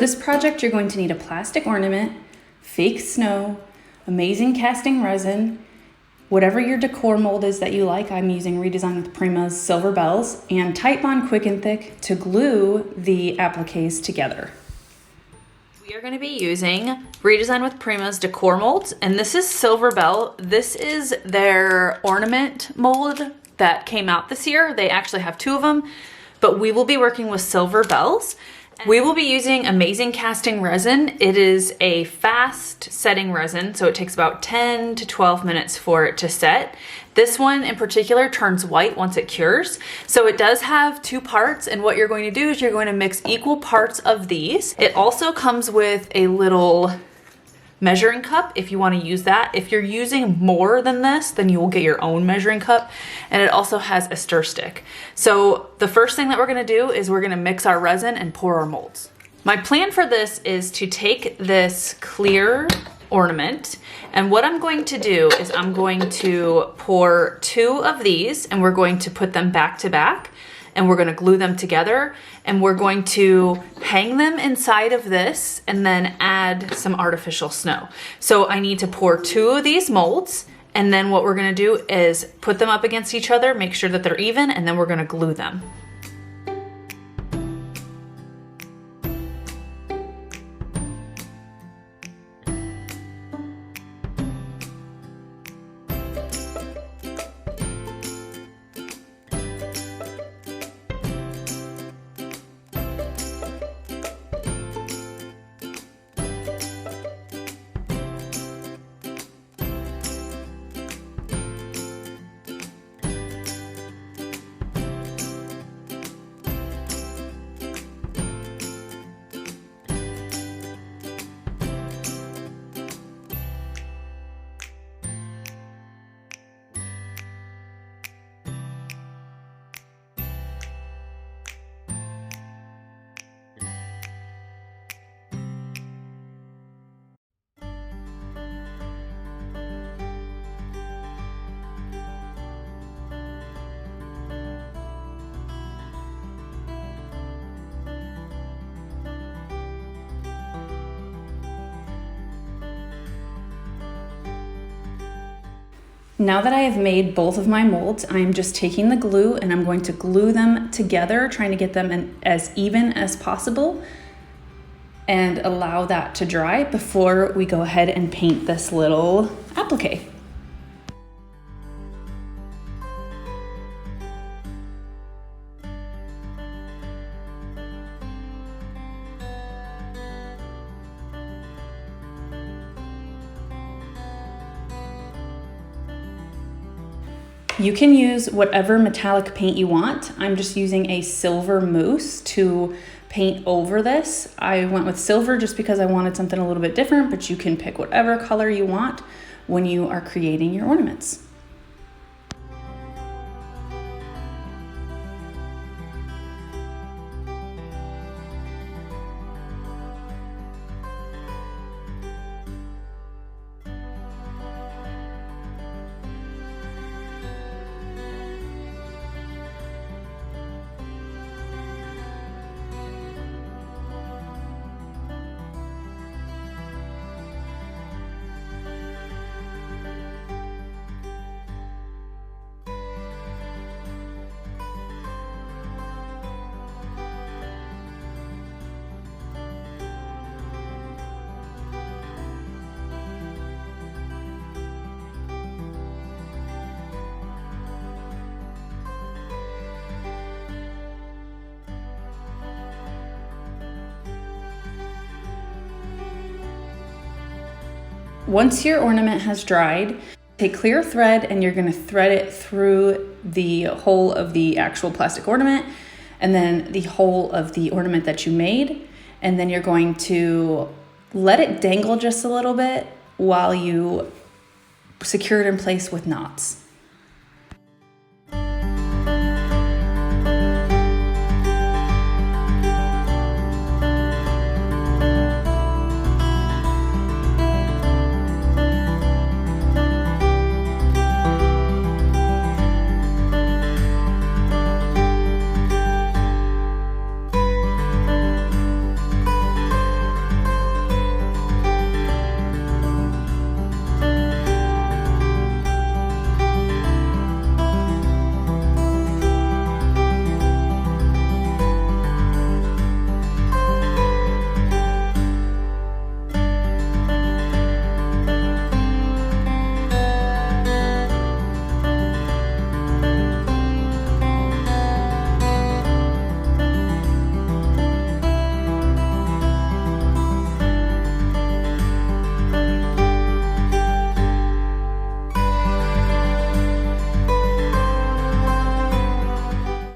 this project, you're going to need a plastic ornament, fake snow, amazing casting resin, whatever your decor mold is that you like. I'm using Redesign with Prima's silver bells, and Titebond Quick and Thick to glue the appliques together. We are going to be using Redesign with Prima's decor molds, and this is Silver Bell. This is their ornament mold that came out this year. They actually have 2 of them, but we will be working with Silver Bells. We will be using amazing casting resin. It is a fast setting resin, so it takes about 10 to 12 minutes for it to set. This one in particular turns white once it cures. So it does have 2 parts, and what you're going to do is you're going to mix equal parts of these. It also comes with a little measuring cup if you want to use that. If you're using more than this, then you will get your own measuring cup, and it also has a stir stick. So the first thing that we're going to do is we're going to mix our resin and pour our molds. My plan for this is to take this clear ornament, and what I'm going to do is I'm going to pour 2 of these, and we're going to put them back to back, and we're going to glue them together, and we're going to hang them inside of this and then add some artificial snow. So I need to pour 2 of these molds, and then what we're going to do is put them up against each other, make sure that they're even, and then we're going to glue them. Now that I have made both of my molds, I'm just taking the glue and I'm going to glue them together, trying to get them as even as possible and allow that to dry before we go ahead and paint this little applique. You can use whatever metallic paint you want. I'm just using a silver mousse to paint over this. I went with silver just because I wanted something a little bit different, but you can pick whatever color you want when you are creating your ornaments. Once your ornament has dried, take clear thread and you're going to thread it through the whole of the actual plastic ornament and then the whole of the ornament that you made. And then you're going to let it dangle just a little bit while you secure it in place with knots.